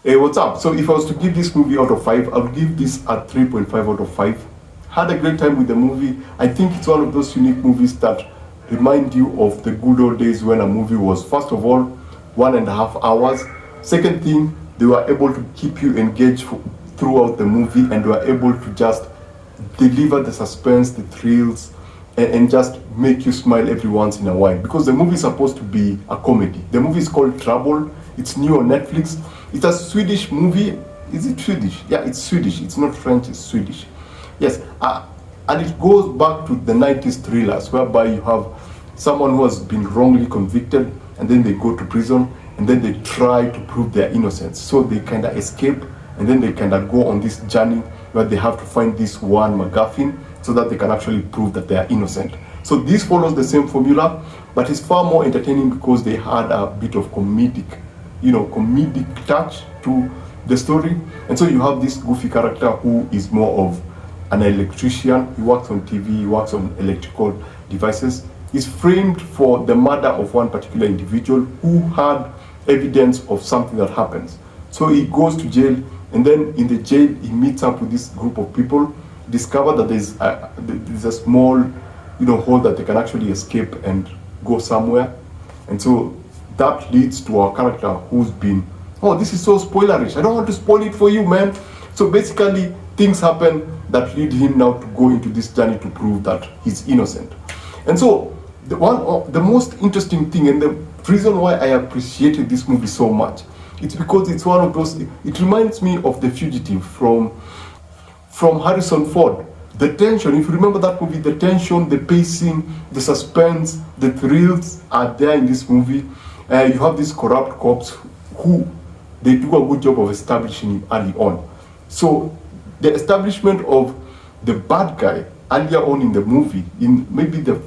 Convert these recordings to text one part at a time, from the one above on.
Hey, what's up? So if I was to give this movie out of 5, I would give this a 3.5 out of 5. Had a great time with the movie. I think it's one of those unique movies that remind you of the good old days when a movie was, first of all, 1.5 hours. Second thing, they were able to keep you engaged throughout the movie, and they were able to just deliver the suspense, the thrills, and just make you smile every once in a while, because the movie is supposed to be a comedy. The movie is called Trouble. It's new on Netflix. It's a Swedish movie. Is it Swedish? Yeah, it's Swedish. It's not French, it's Swedish. Yes, and it goes back to the 90s thrillers, whereby you have someone who has been wrongly convicted, and then they go to prison, and then they try to prove their innocence. So they kind of escape, and then they kind of go on this journey where they have to find this one MacGuffin so that they can actually prove that they are innocent. So this follows the same formula, but it's far more entertaining because they had a bit of comedic touch to the story. And so you have this goofy character who is more of an electrician. He works on TV, he works on electrical devices. He's framed for the murder of one particular individual who had evidence of something that happens. So he goes to jail, and then in the jail he meets up with this group of people, discover that there's a small hole that they can actually escape and go somewhere. And so that leads to our character who's been, oh, this is so spoilerish, I don't want to spoil it for you, man. So basically things happen that lead him now to go into this journey to prove that he's innocent. And so the most interesting thing, and the reason why I appreciated this movie so much, it's because it's one of those, it reminds me of The Fugitive from Harrison Ford. The tension, if you remember that movie, the tension, the pacing, the suspense, the thrills are there in this movie. You have these corrupt cops who, they do a good job of establishing him early on. So the establishment of the bad guy earlier on in the movie, in maybe the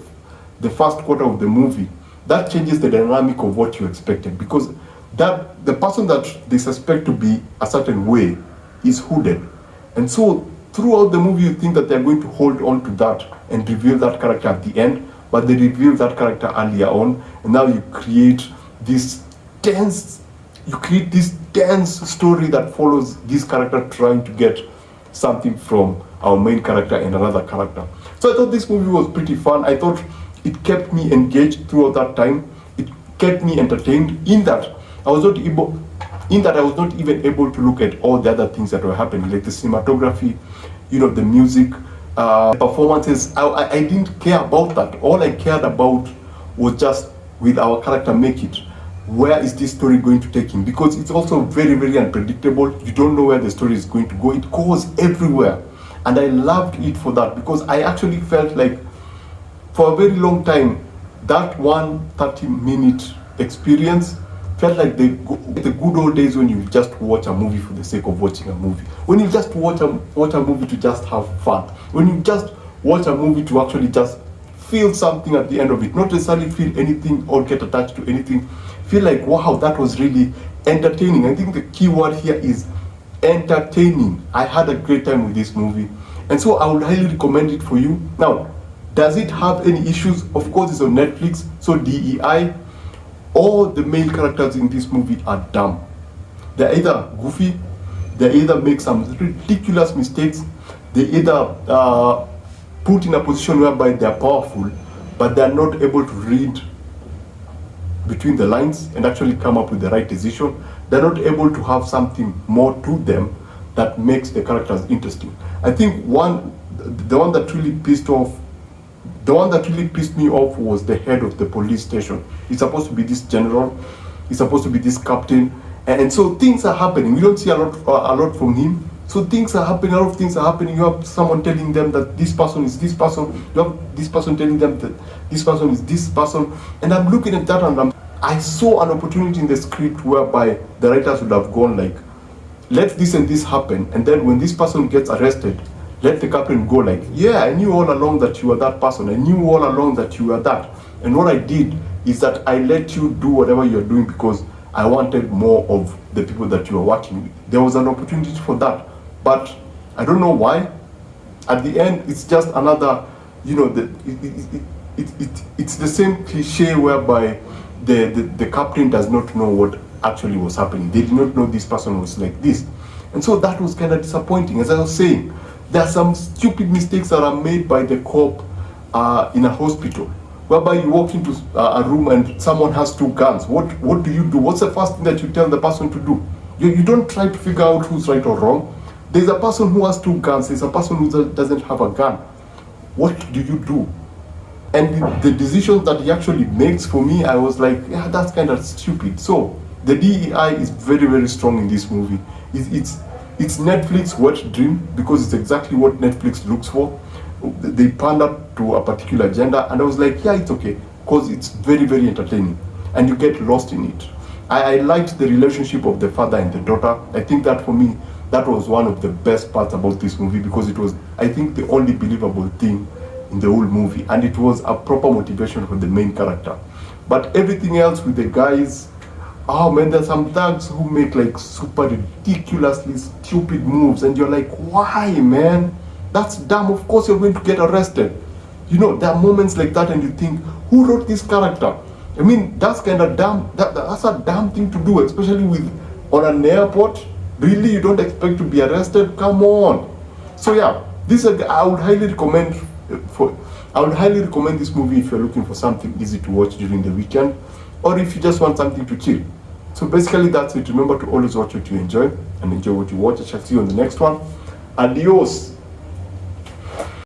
first quarter of the movie, that changes the dynamic of what you expected, because that the person that they suspect to be a certain way is hooded. And so throughout the movie you think that they're going to hold on to that and reveal that character at the end, but they reveal that character earlier on, and now you create this tense story that follows this character trying to get something from our main character and another character. So I thought this movie was pretty fun. I thought it kept me engaged throughout that time. It kept me entertained in that I was not even able to look at all the other things that were happening, like the cinematography, the music, performances. I didn't care about that. All I cared about was just, will our character make it? Where is this story going to take him? Because it's also very, very unpredictable. You don't know where the story is going to go. It goes everywhere. And I loved it for that, because I actually felt like for a very long time, that 130-minute experience felt like the good old days when you just watch a movie for the sake of watching a movie. When you just watch a movie to just have fun. When you just watch a movie to actually just feel something at the end of it. Not necessarily feel anything or get attached to anything. Feel like, wow, that was really entertaining. I think the key word here is entertaining. I had a great time with this movie. And so I would highly recommend it for you. Now, does it have any issues? Of course, it's on Netflix. So DEI, all the main characters in this movie are dumb. They're either goofy, they either make some ridiculous mistakes, they either put in a position whereby they're powerful, but they're not able to read between the lines and actually come up with the right decision. They're not able to have something more to them that makes the characters interesting. I think the one that really pissed me off was the head of the police station. He's supposed to be this general, he's supposed to be this captain, and so things are happening. We don't see a lot from him. So things are happening, a lot of things are happening. You have someone telling them that this person is this person. You have this person telling them that this person is this person. And I'm looking at that and I saw an opportunity in the script whereby the writers would have gone like, let this and this happen, and then when this person gets arrested, let the captain go like, yeah, I knew all along that you were that person. I knew all along that you were that. And what I did is that I let you do whatever you're doing because I wanted more of the people that you were working with. There was an opportunity for that. But I don't know why. At the end, it's just another, it's the same cliche whereby the captain does not know what actually was happening. They did not know this person was like this. And so that was kind of disappointing. As I was saying, there are some stupid mistakes that are made by the cop in a hospital, whereby you walk into a room and someone has 2 guns. What do you do? What's the first thing that you tell the person to do? You don't try to figure out who's right or wrong. There's a person who has 2 guns. There's a person who doesn't have a gun. What do you do? And the decisions that he actually makes, for me, I was like, yeah, that's kind of stupid. So the DEI is very, very strong in this movie. It's Netflix wet dream, because it's exactly what Netflix looks for. They pander to a particular agenda, and I was like, yeah, it's okay, because it's very, very entertaining, and you get lost in it. I liked the relationship of the father and the daughter. I think that for me, that was one of the best parts about this movie, because it was, I think, the only believable thing in the whole movie, and it was a proper motivation for the main character. But everything else with the guys, oh man, there's some thugs who make like super ridiculously stupid moves, and you're like, why, man? That's dumb. Of course you're going to get arrested. You know, there are moments like that, and you think, who wrote this character? I mean, that's kind of dumb. That's a dumb thing to do, especially on an airport. Really, you don't expect to be arrested? Come on. So yeah, I would highly recommend this movie if you're looking for something easy to watch during the weekend, or if you just want something to chill. So basically that's it. Remember to always watch what you enjoy, and enjoy what you watch. I shall see you on the next one. Adios.